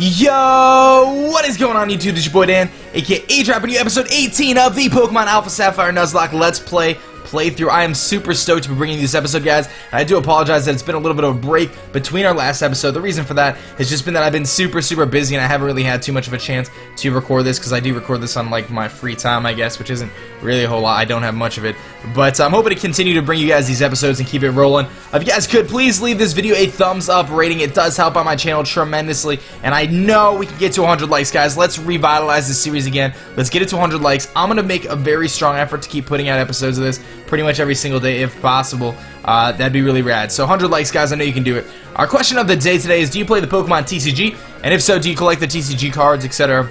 Yo, what is going on YouTube? This is your boy Dan, aka aDrive, and you episode 18 of the Pokemon Alpha Sapphire Nuzlocke Let's Play playthrough. I am super stoked to be bringing you this episode, guys, and I do apologize that it's been a little bit of a break between our last episode. The reason for that has just been that I've been super busy and I haven't really had too much of a chance to record this, because I do record this on like my free time, I guess, which isn't really a whole lot. I don't have much of it, but I'm hoping to continue to bring you guys these episodes and keep it rolling. If you guys could, please leave this video a thumbs up rating. It does help out my channel tremendously, and I know we can get to 100 likes, guys. Let's revitalize this series again. Let's get it to 100 likes. I'm gonna make a very strong effort to keep putting out episodes of this pretty much every single day if possible. That'd be really rad. So 100 likes, guys. I know you can do it. Our question of the day today is, do you play the Pokemon TCG? And if so, do you collect the TCG cards, etc.?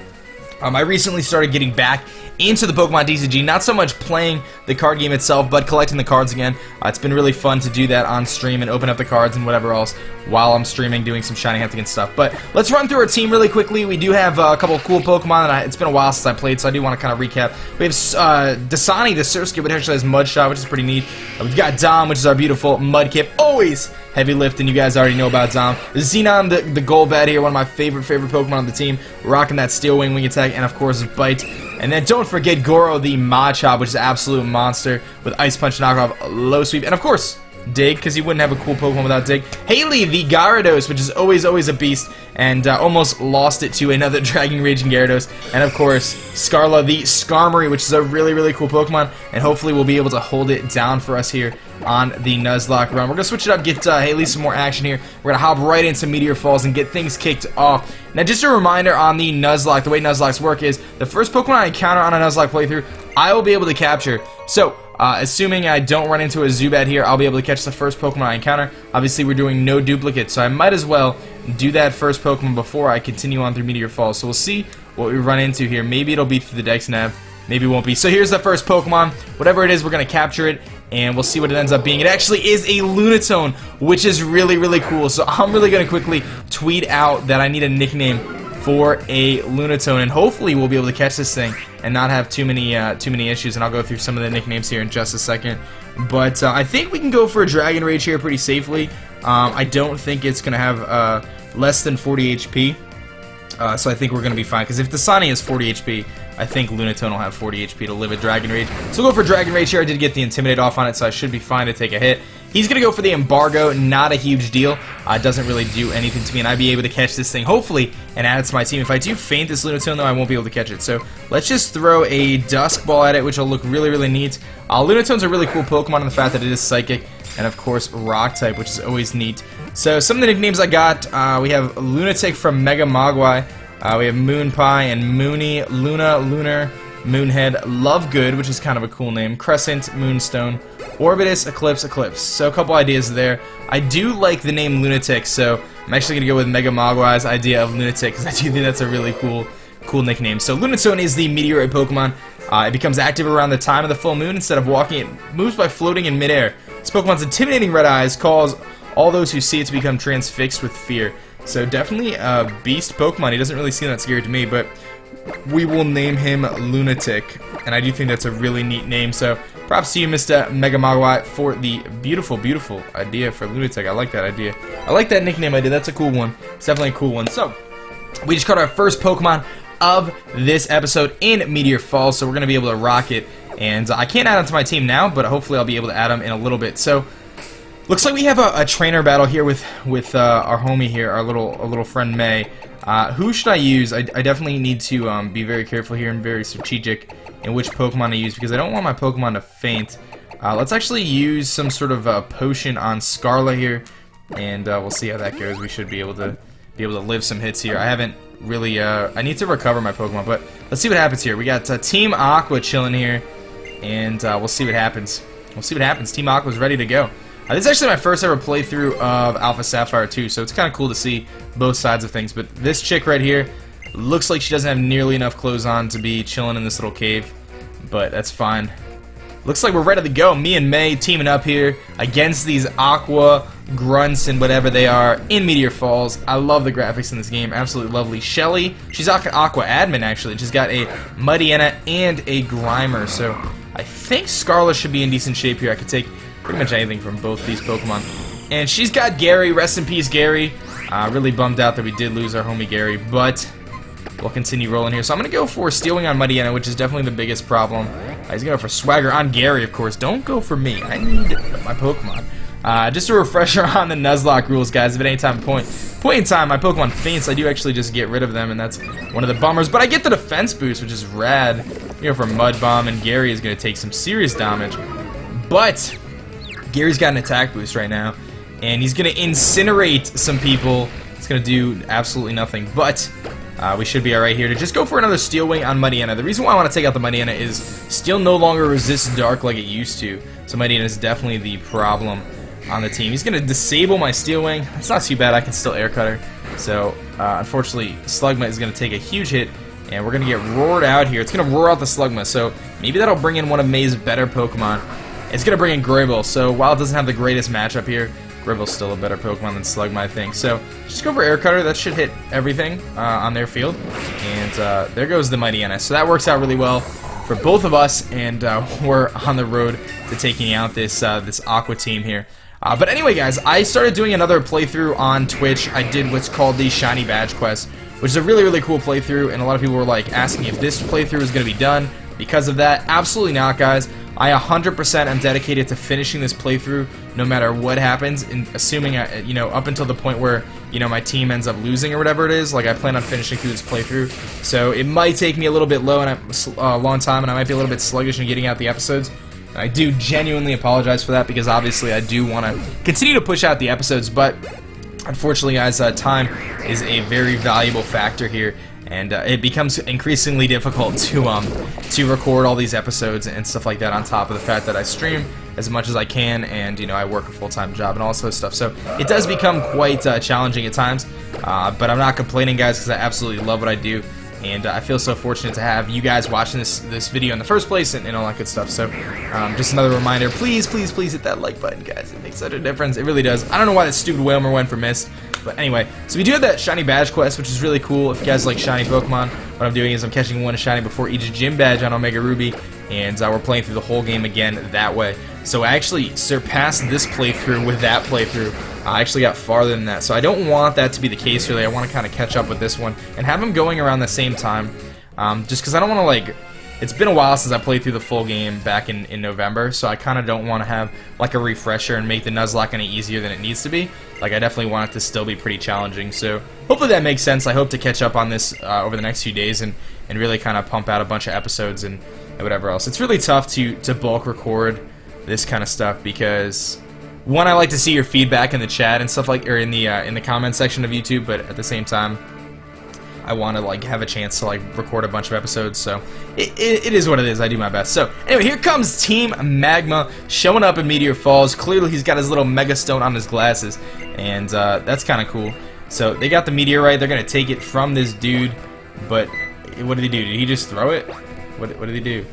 I recently started getting back into the Pokemon TCG, not so much playing the card game itself, but collecting the cards again. It's been really fun to do that on stream and open up the cards and whatever else while I'm streaming, doing some shiny hunting and stuff. But let's run through our team really quickly. We do have a couple of cool Pokemon, and it's been a while since I played, so I do want to kind of recap. We have Dasani, the Surskit, which actually has Mud Shot, which is pretty neat. We've got Dom, which is our beautiful Mudkip. Always heavy lift, and you guys already know about Dom. Xenon, the Golbat here, one of my favorite Pokemon on the team, rocking that Steel Wing attack, and of course Bite. And then don't forget Goro, the Machop, which is an absolute monster with Ice Punch knockoff, low sweep, and of course Dig, because you wouldn't have a cool Pokemon without Dig. Haley, the Gyarados, which is always a beast, and almost lost it to another Dragon Raging Gyarados. And of course, Scarla, the Skarmory, which is a really cool Pokemon, and hopefully we'll be able to hold it down for us here on the Nuzlocke run. We're going to switch it up, get Haley some more action here. We're going to hop right into Meteor Falls and get things kicked off. Now, just a reminder on the Nuzlocke, the way Nuzlockes work is, the first Pokemon I encounter on a Nuzlocke playthrough, I will be able to capture. So, assuming I don't run into a Zubat here, I'll be able to catch the first Pokemon I encounter. Obviously, we're doing no duplicates, so I might as well do that first Pokemon before I continue on through Meteor Falls. So we'll see what we run into here. Maybe it'll be through the Dex Nav, maybe it won't be. So here's the first Pokemon. Whatever it is, we're going to capture it, and we'll see what it ends up being. It actually is a Lunatone, which is really cool. So I'm really going to quickly tweet out that I need a nickname for a Lunatone, and hopefully we'll be able to catch this thing and not have too many issues, and I'll go through some of the nicknames here in just a second. But I think we can go for a Dragon Rage here pretty safely. I don't think it's going to have less than 40 HP, so I think we're going to be fine, because if Dasani has 40 HP, I think Lunatone will have 40 HP to live a Dragon Rage. So we'll go for Dragon Rage here. I did get the Intimidate off on it, so I should be fine to take a hit. He's going to go for the Embargo, not a huge deal. It doesn't really do anything to me, and I'd be able to catch this thing, hopefully, and add it to my team. If I do faint this Lunatone, though, I won't be able to catch it. So let's just throw a Dusk Ball at it, which will look really neat. Lunatone's a really cool Pokemon in the fact that it is Psychic, and of course Rock-type, which is always neat. So some of the nicknames I got, we have Lunatic from Mega Mogwai. We have Moon Pie and Moony, Luna, Lunar, Moonhead, Lovegood, which is kind of a cool name, Crescent, Moonstone, Orbitus, Eclipse, Eclipse. So a couple ideas there. I do like the name Lunatic, so I'm actually going to go with Mega Mogwai's idea of Lunatic, because I do think that's a really cool nickname. So Lunatone is the meteorite Pokemon. It becomes active around the time of the full moon. Instead of walking, it moves by floating in midair. This Pokemon's intimidating red eyes cause all those who see it to become transfixed with fear. So definitely a beast Pokemon. He doesn't really seem that scary to me, but we will name him Lunatic, and I do think that's a really neat name. So props to you, Mr. Mega Mogwai, for the beautiful idea for Lunatic. I like that idea. I like that nickname idea. That's a cool one. It's definitely a cool one. So we just caught our first Pokemon of this episode in Meteor Falls, so we're going to be able to rock it. And I can't add him to my team now, but hopefully I'll be able to add him in a little bit. So looks like we have a trainer battle here with our homie here, our little friend May. Who should I use? I definitely need to be very careful here and very strategic in which Pokemon to use, because I don't want my Pokemon to faint. Let's actually use some sort of potion on Scarla here, and we'll see how that goes. We should be able to live some hits here. I haven't really. I need to recover my Pokemon, but let's see what happens here. We got Team Aqua chilling here, and we'll see what happens. We'll see what happens. Team Aqua's ready to go. This is actually my first ever playthrough of Alpha Sapphire 2, so it's kind of cool to see both sides of things. But this chick right here looks like she doesn't have nearly enough clothes on to be chilling in this little cave, but that's fine. Looks like we're ready to go. Me and May teaming up here against these Aqua grunts and whatever they are in Meteor Falls. I love the graphics in this game. Absolutely lovely. Shelly, she's Aqua admin actually. She's got a Muddiana and a Grimer, so I think Scarlet should be in decent shape here. I could take pretty much anything from both these Pokemon. And she's got Gary. Rest in peace, Gary. Really bummed out that we did lose our homie Gary, but we'll continue rolling here. So I'm going to go for Steel Wing on Muddy Anna, which is definitely the biggest problem. He's going to go for Swagger on Gary, of course. Don't go for me. I need my Pokemon. Just a refresher on the Nuzlocke rules, guys. If at any point in time my Pokemon faints, I do actually just get rid of them, and that's one of the bummers. But I get the defense boost, which is rad. You know, for Mud Bomb, and Gary is going to take some serious damage. But Gary's got an attack boost right now, and he's going to incinerate some people. It's going to do absolutely nothing, but we should be alright here to just go for another Steel Wing on Muddy Anna. The reason why I want to take out the Muddy Anna is Steel no longer resists Dark like it used to, so Muddy Anna is definitely the problem on the team. He's going to disable my Steel Wing. It's not too bad. I can still Air Cutter. So, unfortunately, Slugma is going to take a huge hit, and we're going to get roared out here. It's going to roar out the Slugma, so maybe that'll bring in one of May's better Pokemon. It's going to bring in Gribble, so while it doesn't have the greatest matchup here, Gribble's still a better Pokemon than Slugma, I think. So, just go for Air Cutter. That should hit everything on their field. And there goes the Mighty NS. So that works out really well for both of us, and we're on the road to taking out this Aqua team here. But anyway, guys, I started doing another playthrough on Twitch. I did what's called the Shiny Badge Quest, which is a really, really cool playthrough, and a lot of people were like asking if this playthrough is going to be done because of that. Absolutely not, guys. I 100% am dedicated to finishing this playthrough no matter what happens, and assuming, you know, up until the point where, you know, my team ends up losing or whatever it is. Like, I plan on finishing through this playthrough, so it might take me a little bit long time, and I might be a little bit sluggish in getting out the episodes. I do genuinely apologize for that, because obviously I do want to continue to push out the episodes, but unfortunately, guys, time is a very valuable factor here, and it becomes increasingly difficult to record all these episodes and stuff like that, on top of the fact that I stream as much as I can, and, you know, I work a full-time job and all this stuff, so it does become quite challenging at times, but I'm not complaining, guys, because I absolutely love what I do. And I feel so fortunate to have you guys watching this video in the first place, and all that good stuff. So just another reminder, please, please, please hit that like button, guys. It makes such a difference. It really does. I don't know why that stupid Whalmer went for missed. But anyway, so we do have that Shiny Badge Quest, which is really cool. If you guys like Shiny Pokemon, what I'm doing is I'm catching one Shiny before each gym badge on Omega Ruby, and we're playing through the whole game again that way. So I actually surpassed this playthrough with that playthrough. I actually got farther than that, so I don't want that to be the case, really. I want to kind of catch up with this one and have them going around the same time, just because I don't want to, like, it's been a while since I played through the full game back in November, so I kind of don't want to have, like, a refresher and make the Nuzlocke any easier than it needs to be. Like, I definitely want it to still be pretty challenging, so hopefully that makes sense. I hope to catch up on this over the next few days and really kind of pump out a bunch of episodes and whatever else. It's really tough to bulk record this kind of stuff, because one, I like to see your feedback in the chat and stuff, like, or in the comment section of YouTube, but at the same time, I want to, like, have a chance to, like, record a bunch of episodes. So it is what it is. I do my best. So anyway, here comes Team Magma showing up in Meteor Falls. Clearly, he's got his little Mega Stone on his glasses, and that's kind of cool. So they got the meteorite. They're gonna take it from this dude, but what did he do? Did he just throw it? What did he do?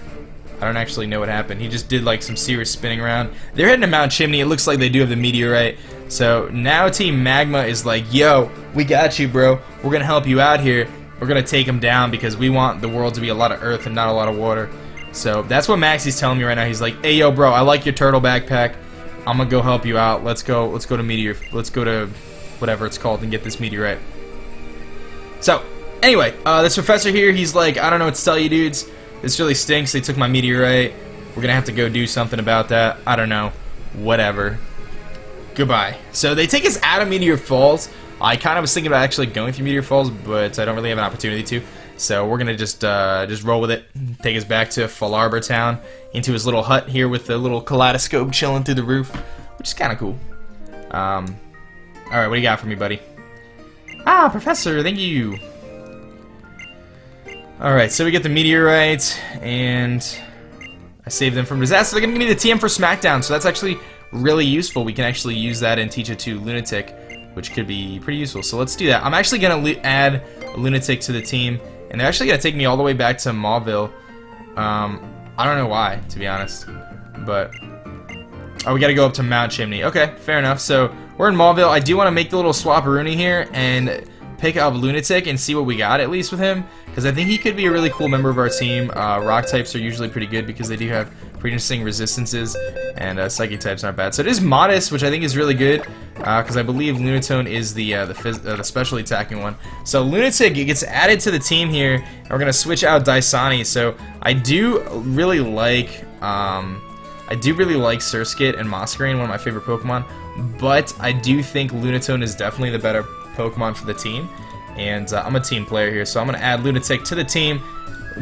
I don't actually know what happened. He just did, like, some serious spinning around. They're heading to Mount Chimney. It looks like they do have the meteorite. So now Team Magma is like, yo, we got you, bro. We're going to help you out here. We're going to take him down because we want the world to be a lot of earth and not a lot of water. So that's what Maxie's telling me right now. He's like, hey, yo, bro, I like your turtle backpack. I'm going to go help you out. Let's go to Meteor. Let's go to whatever it's called and get this meteorite. So anyway, this professor here, he's like, I don't know what to tell you, dudes. This really stinks. They took my meteorite. We're going to have to go do something about that. I don't know. Whatever. Goodbye. So they take us out of Meteor Falls. I kind of was thinking about actually going through Meteor Falls, but I don't really have an opportunity to. So we're going to just roll with it. Take us back to Falarbor Town, into his little hut here with the little kaleidoscope chilling through the roof, which is kind of cool. Alright, what do you got for me, buddy? Ah, Professor, thank you. Alright, so we get the meteorite, and I saved them from disaster. They're going to give me the TM for SmackDown, so that's actually really useful. We can actually use that and teach it to Lunatic, which could be pretty useful. So let's do that. I'm actually going to add a Lunatic to the team, and they're actually going to take me all the way back to Mauville. I don't know why, to be honest, but... Oh, we got to go up to Mount Chimney. Okay, fair enough. So we're in Mauville. I do want to make the little swap-a-rooney here and pick up Lunatic and see what we got, at least, with him, because I think he could be a really cool member of our team. Rock types are usually pretty good because they do have pretty interesting resistances, and Psychic types aren't bad. So it is Modest, which I think is really good. because I believe Lunatone is the specially attacking one. So Lunatic gets added to the team here, and we're gonna switch out Daisani. So I do really like Surskit and Masquerain, one of my favorite Pokemon, but I do think Lunatone is definitely the better Pokemon for the team, and I'm a team player here, so I'm gonna add Lunatic to the team,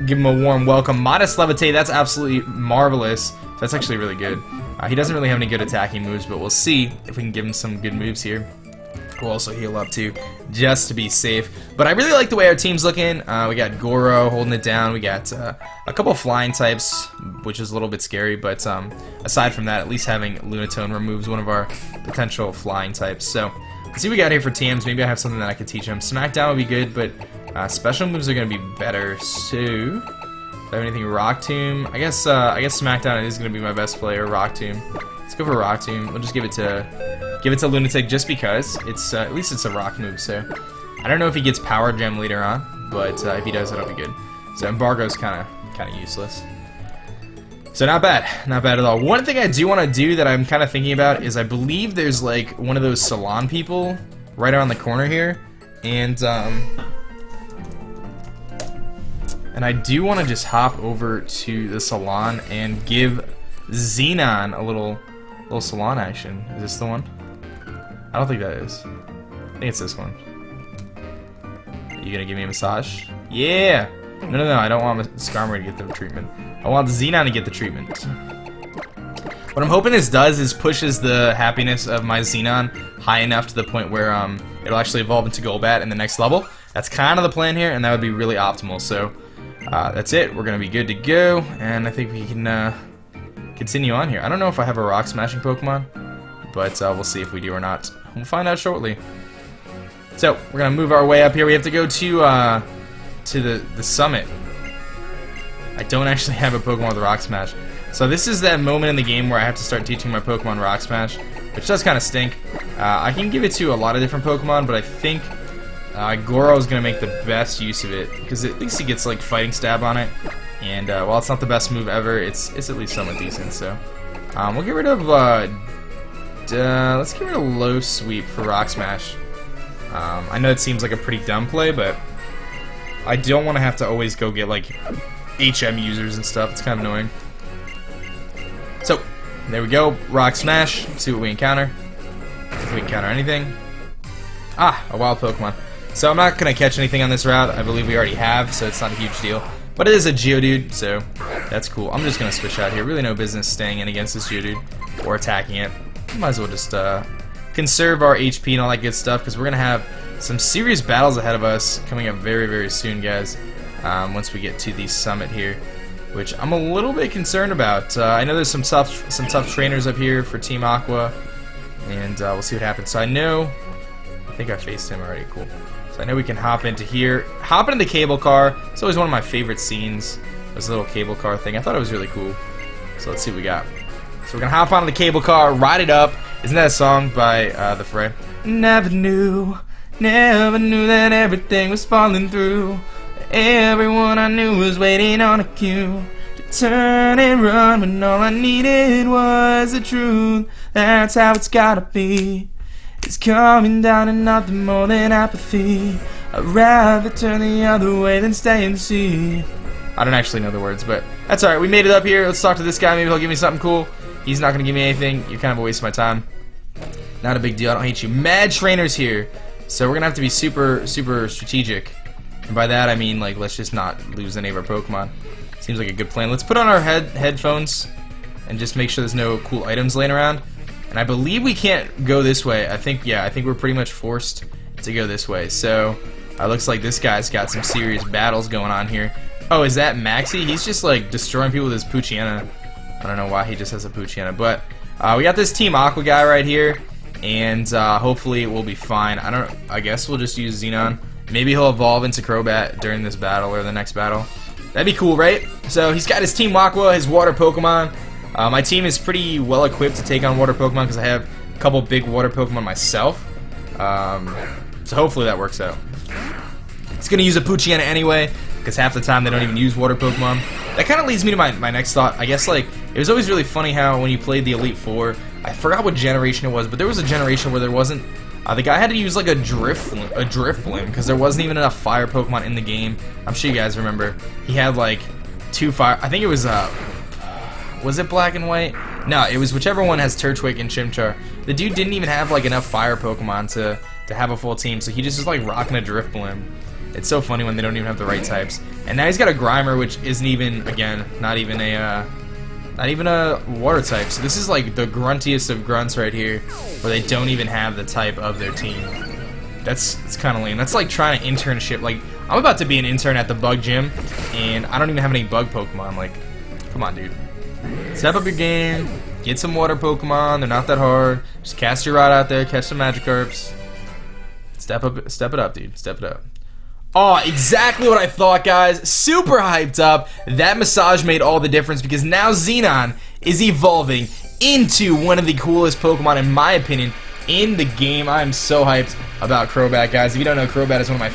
give him a warm welcome. Modest Levitate, that's absolutely marvelous. That's actually really good. He doesn't really have any good attacking moves, but we'll see if we can give him some good moves here. We'll also heal up too, just to be safe. But I really like the way our team's looking. We got Goro holding it down. We got a couple of flying types, which is a little bit scary. But aside from that, at least having Lunatone removes one of our potential flying types. So let's see what we got here for TMs. Maybe I have something that I could teach him. Smackdown would be good, but special moves are going to be better. So do I have anything? Rock Tomb? I guess Smackdown is going to be my best player. Rock Tomb. Let's go for Rock Tomb. We'll just give it to Lunatic just because it's at least it's a rock move. So I don't know if he gets Power Gem later on, but if he does, that'll be good. So Embargo's kind of useless. So not bad at all. One thing I do want to do that I'm kind of thinking about is I believe there's like one of those salon people right around the corner here, and I do want to just hop over to the salon and give Xenon a little salon action. Is this the one? I don't think that is. I think it's this one. Are you gonna give me a massage? Yeah! No, I don't want Skarmory to get the treatment. I want Xenon to get the treatment. What I'm hoping this does is pushes the happiness of my Xenon high enough to the point where it'll actually evolve into Golbat in the next level. That's kind of the plan here, and that would be really optimal. So that's it. We're gonna be good to go, and I think we can continue on here. I don't know if I have a rock smashing Pokemon, but we'll see if we do or not. We'll find out shortly. So we're gonna move our way up here. We have to go to the summit. I don't actually have a Pokemon with Rock Smash, so this is that moment in the game where I have to start teaching my Pokemon Rock Smash, which does kind of stink. I can give it to a lot of different Pokemon, but I think Goro is gonna make the best use of it because at least he gets like Fighting Stab on it. And while it's not the best move ever, it's at least somewhat decent. So we'll get rid of let's get rid of Low Sweep for Rock Smash. I know it seems like a pretty dumb play, but I don't want to have to always go get like HM users and stuff. It's kind of annoying. So there we go, Rock Smash. See what we encounter. If we encounter anything. A wild Pokemon. So I'm not gonna catch anything on this route. I believe we already have, so it's not a huge deal. But it is a Geodude, so that's cool. I'm just gonna switch out here. Really no business staying in against this Geodude or attacking it. Might as well just conserve our HP and all that good stuff because we're gonna have some serious battles ahead of us coming up very, very soon, guys. Once we get to the summit here, which I'm a little bit concerned about. I know there's some tough trainers up here for Team Aqua, and we'll see what happens. So I think I faced him already. Cool. So I know we can hop into here. Hop into the cable car. It's always one of my favorite scenes. This little cable car thing. I thought it was really cool. So let's see what we got. So we're gonna hop onto the cable car, ride it up. Isn't that a song by The Fray? Never knew that everything was falling through. Everyone I knew was waiting on a cue to turn and run when all I needed was the truth. That's how it's gotta be. It's coming down to nothing more than apathy. I'd rather turn the other way than stay and see. I don't actually know the words, but that's alright. We made it up here. Let's talk to this guy. Maybe he'll give me something cool. He's not going to give me anything. You're kind of a waste of my time. Not a big deal. I don't hate you. Mad trainers here. So we're going to have to be super, super strategic. And by that, I mean, like, let's just not lose any of our Pokemon. Seems like a good plan. Let's put on our headphones and just make sure there's no cool items laying around. And I believe we can't go this way. I think we're pretty much forced to go this way. So, it looks like this guy's got some serious battles going on here. Oh, is that Maxie? He's just like destroying people with his Poochyena. I don't know why he just has a Poochyena. But, we got this Team Aqua guy right here. And, hopefully we'll be fine. I guess we'll just use Xenon. Maybe he'll evolve into Crobat during this battle or the next battle. That'd be cool, right? So, he's got his Team Aqua, his water Pokemon. My team is pretty well equipped to take on water Pokemon because I have a couple big water Pokemon myself. So hopefully that works out. It's going to use a Poochyena anyway because half the time they don't even use water Pokemon. That kind of leads me to my next thought. I guess like it was always really funny how when you played the Elite Four, I forgot what generation it was, but there was a generation where there wasn't. The guy had to use like a drift blimp because there wasn't even enough fire Pokemon in the game. I'm sure you guys remember. He had like 2 fire. I think it was it black and white? No, it was whichever one has Turtwig and Chimchar. The dude didn't even have like enough fire Pokemon to have a full team, so he just was like rocking a drift blimp. It's so funny when they don't even have the right types. And now he's got a Grimer, which isn't even, again, not even a water type. So this is like the gruntiest of grunts right here, where they don't even have the type of their team. It's kind of lame. That's like trying to internship. Like, I'm about to be an intern at the bug gym, and I don't even have any bug Pokemon. Like, come on, dude. Step up your game. Get some water Pokemon. They're not that hard. Just cast your rod out there. Catch some Magikarps. Step it up, dude. Step it up. Oh, exactly what I thought, guys. Super hyped up. That massage made all the difference because now Xenon is evolving into one of the coolest Pokemon, in my opinion, in the game. I'm so hyped about Crobat, guys. If you don't know, Crobat is one of my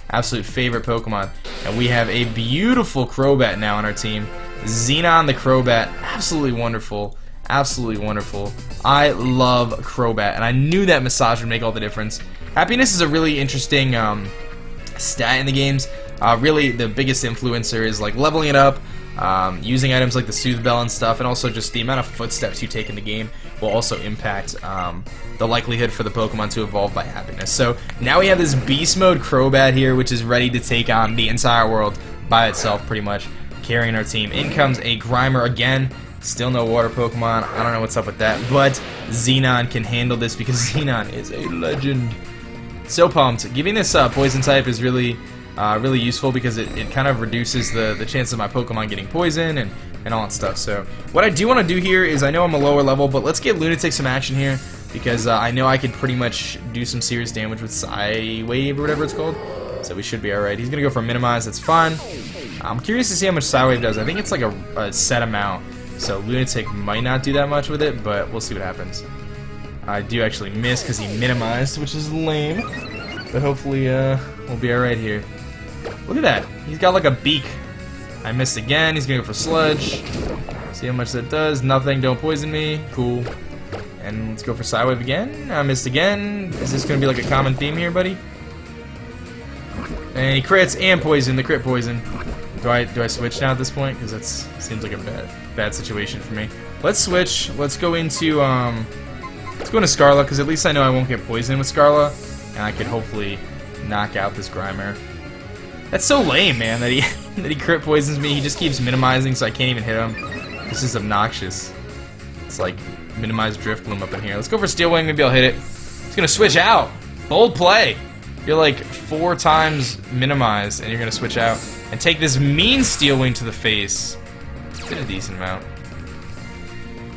absolute favorite Pokemon. And we have a beautiful Crobat now on our team. Xenon the Crobat. Absolutely wonderful. Absolutely wonderful. I love Crobat, and I knew that massage would make all the difference. Happiness is a really interesting stat in the games. Really, the biggest influencer is like leveling it up, using items like the Soothe Bell and stuff, and also just the amount of footsteps you take in the game will also impact the likelihood for the Pokemon to evolve by happiness. So now we have this Beast Mode Crobat here, which is ready to take on the entire world by itself, pretty much, carrying our team. In comes a Grimer again. Still no water Pokemon. I don't know what's up with that, but Xenon can handle this because Xenon is a legend. So pumped. Giving this poison type is really useful because it kind of reduces the chance of my Pokemon getting poison and all that stuff. So what I do want to do here is, I know I'm a lower level, but let's get Lunatic some action here because I know I could pretty much do some serious damage with Psy-Wave or whatever it's called. So we should be alright. He's going to go for Minimize. That's fine. I'm curious to see how much Psy-Wave does. I think it's like a set amount. So Lunatic might not do that much with it, but we'll see what happens. I do actually miss because he minimized, which is lame. But hopefully we'll be alright here. Look at that. He's got like a beak. I missed again. He's going to go for Sludge. See how much that does. Nothing. Don't poison me. Cool. And let's go for Psy-Wave again. I missed again. Is this going to be like a common theme here, buddy? And he crits and poison. The crit poison. Do I switch now at this point? Because that seems like a bad situation for me. Let's switch. Let's go into Scarlet, because at least I know I won't get poisoned with Scarlet, and I can hopefully knock out this Grimer. That's so lame, man, that he crit poisons me. He just keeps minimizing, so I can't even hit him. This is obnoxious. It's like minimized Drift Bloom up in here. Let's go for Steel Wing. Maybe I'll hit it. It's gonna switch out. Bold play. You're like 4 times minimized, and you're gonna switch out and take this mean Steel Wing to the face. Did a decent amount.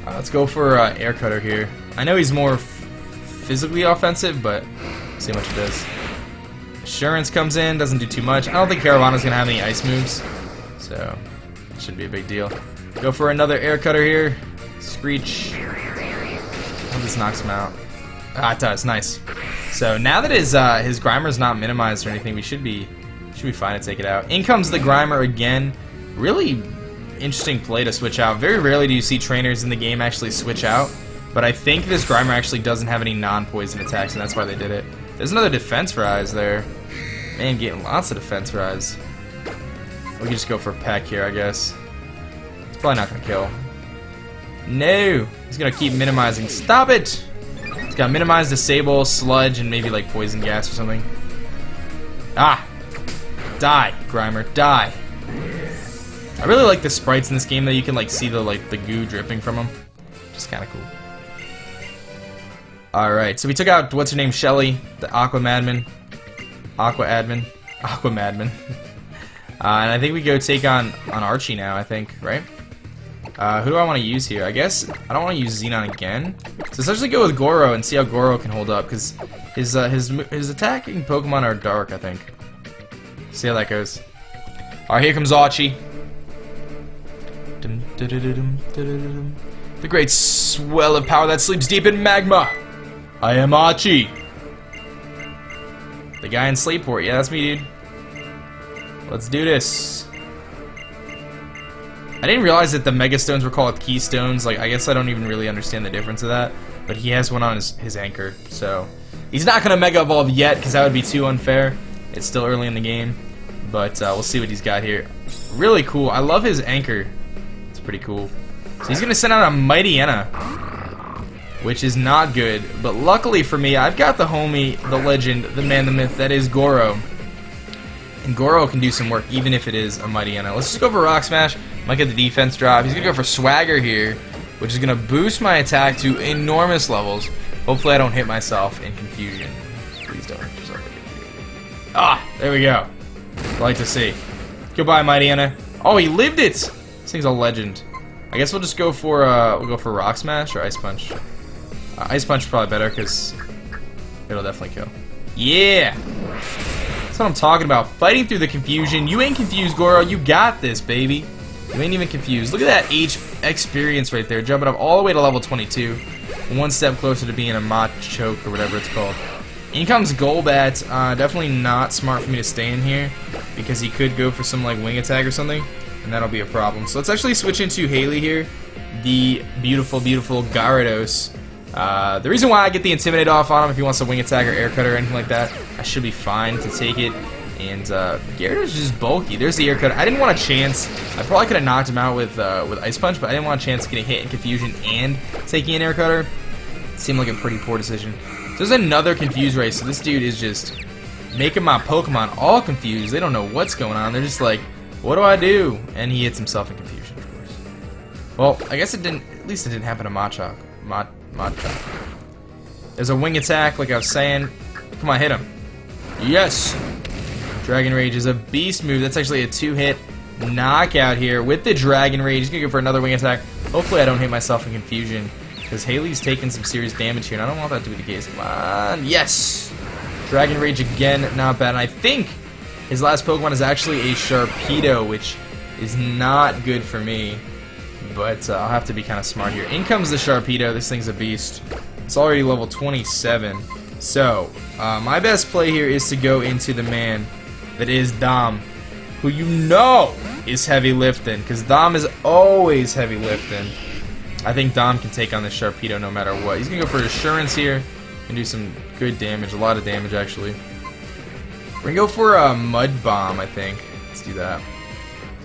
Let's go for Air Cutter here. I know he's more physically offensive, but see how much it does. Assurance comes in, doesn't do too much. I don't think Caravana's gonna have any ice moves, so it shouldn't be a big deal. Go for another Air Cutter here. Screech. Oh, this knocks him out. Ah, it does. Nice. So now that his Grimer's not minimized or anything, we should be fine to take it out. In comes the Grimer again. Really interesting play to switch out. Very rarely do you see trainers in the game actually switch out, but I think this Grimer actually doesn't have any non-poison attacks, and that's why they did it. There's another Defense Rise there. Man, getting lots of Defense Rise. We can just go for Peck here, I guess. It's probably not gonna kill. No! He's gonna keep minimizing. Stop it! He's got Minimize, Disable, Sludge, and maybe like Poison Gas or something. Ah! Die, Grimer, die! I really like the sprites in this game, though. You can like see the goo dripping from them. Just kind of cool. Alright, so we took out, what's her name, Shelly, the Aqua Madman. And I think we go take on Archie now, I think, right? Who do I want to use here? I guess I don't want to use Xenon again. So let's actually go with Goro and see how Goro can hold up, because his attacking Pokemon are dark, I think. See how that goes. Alright, here comes Archie. The great swell of power that sleeps deep in Magma. I am Archie. The guy in Slateport. Yeah, that's me, dude. Let's do this. I didn't realize that the Mega Stones were called Keystones. Like, I guess I don't even really understand the difference of that. But he has one on his anchor, so he's not gonna Mega Evolve yet, because that would be too unfair. It's still early in the game, but we'll see what he's got here. Really cool. I love his anchor. It's pretty cool. So he's gonna send out a Mightyena, which is not good. But luckily for me, I've got the homie, the legend, the man, the myth, that is Goro. And Goro can do some work, even if it is a Mightyena. Let's just go for Rock Smash. Might get the defense drop. He's gonna go for Swagger here, which is gonna boost my attack to enormous levels. Hopefully I don't hit myself in confusion. Please don't hit yourself in confusion. Ah, there we go. I like to see. Goodbye, Mightyena. Oh, he lived it. This thing's a legend. I guess we'll just go for Rock Smash or Ice Punch. Ice Punch is probably better because it'll definitely kill. Yeah. That's what I'm talking about. Fighting through the confusion. You ain't confused, Goro. You got this, baby. You ain't even confused. Look at that H experience right there. Jumping up all the way to level 22. One step closer to being a Mach Choke or whatever it's called. In comes Golbat. Definitely not smart for me to stay in here because he could go for some like wing attack or something, and that'll be a problem. So let's actually switch into Haley here. The beautiful, beautiful Gyarados. The reason why I get the Intimidate off on him, if he wants a wing attack or air cutter or anything like that, I should be fine to take it. And Gyarados is just bulky. There's the air cutter. I didn't want a chance. I probably could have knocked him out with Ice Punch, but I didn't want a chance of getting hit in confusion and taking an air cutter. It seemed like a pretty poor decision. So there's another confused race. So this dude is just making my Pokemon all confused. They don't know what's going on. They're just like, what do I do? And he hits himself in confusion, of course. Well, I guess it didn't. At least it didn't happen to Machop. Machop. There's a wing attack, like I was saying. Come on, hit him. Yes. Dragon Rage is a beast move. That's actually a 2-hit knockout here with the Dragon Rage. He's gonna go for another wing attack. Hopefully, I don't hit myself in confusion because Haley's taking some serious damage here, and I don't want that to be the case. Come on, yes. Dragon Rage again, not bad. And I think his last Pokemon is actually a Sharpedo, which is not good for me. But I'll have to be kind of smart here. In comes the Sharpedo. This thing's a beast. It's already level 27. So, my best play here is to go into the man that is Dom, who you know is heavy lifting, because Dom is always heavy lifting. I think Dom can take on the Sharpedo no matter what. He's going to go for Assurance here and do some good damage, a lot of damage actually. We're going to go for a Mud Bomb, I think. Let's do that.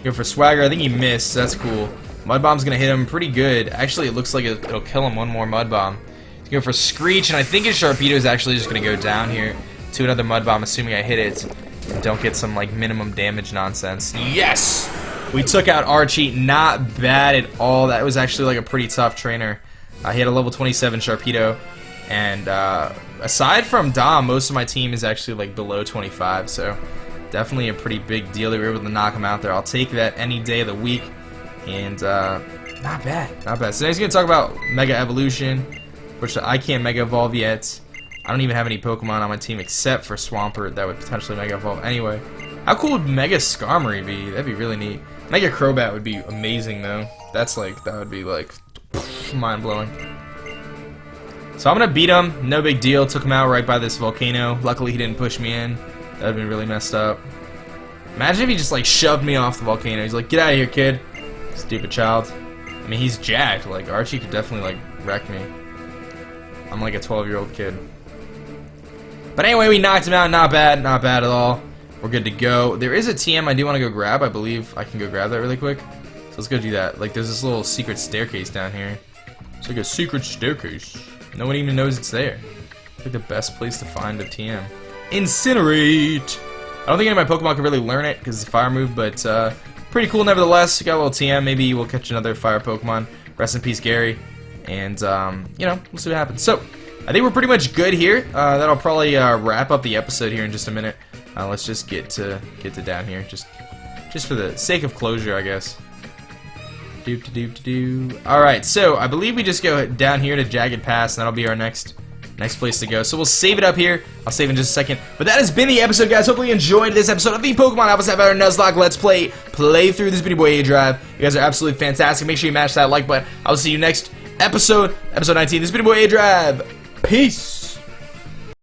Go for Swagger. I think he missed. That's cool. Mud Bomb's going to hit him pretty good. Actually, it looks like it'll kill him. One more Mud Bomb. He's going for Screech, and I think his Sharpedo is actually just going to go down here to another Mud Bomb, assuming I hit it and don't get some like minimum damage nonsense. Yes! We took out Archie. Not bad at all. That was actually like a pretty tough trainer. He had a level 27 Sharpedo, and aside from Dom, most of my team is actually like below 25, so definitely a pretty big deal that we were able to knock him out there. I'll take that any day of the week, and not bad, not bad. So now he's going to talk about Mega Evolution, which I can't Mega Evolve yet. I don't even have any Pokemon on my team except for Swampert that would potentially Mega Evolve anyway. How cool would Mega Skarmory be? That'd be really neat. Mega Crobat would be amazing though. That would be like mind-blowing. So I'm gonna beat him, no big deal. Took him out right by this volcano. Luckily he didn't push me in. That would've been really messed up. Imagine if he just like shoved me off the volcano. He's like, get out of here, kid. Stupid child. I mean, he's jacked. Like, Archie could definitely like wreck me. I'm like a 12-year-old kid. But anyway, we knocked him out. Not bad at all. We're good to go. There is a TM I do want to go grab. I believe I can go grab that really quick. So let's go do that. Like, there's this little secret staircase down here. It's like a secret staircase. No one even knows it's there. It's like the best place to find a TM. Incinerate! I don't think any of my Pokemon can really learn it because it's a fire move, but pretty cool nevertheless. We got a little TM. Maybe we'll catch another fire Pokemon. Rest in peace, Gary. And, you know, we'll see what happens. So, I think we're pretty much good here. That'll probably wrap up the episode here in just a minute. Let's just get to down here, just for the sake of closure, I guess. All right, so I believe we just go down here to Jagged Pass, and that'll be our next place to go. So we'll save it up here. I'll save in just a second. But that has been the episode, guys. Hopefully you enjoyed this episode of the Pokemon Alpha Sapphire Nuzlocke Let's Play through this video boy aDrive. You guys are absolutely fantastic. Make sure you mash that like button. I will see you next episode 19. This video boy aDrive. Peace.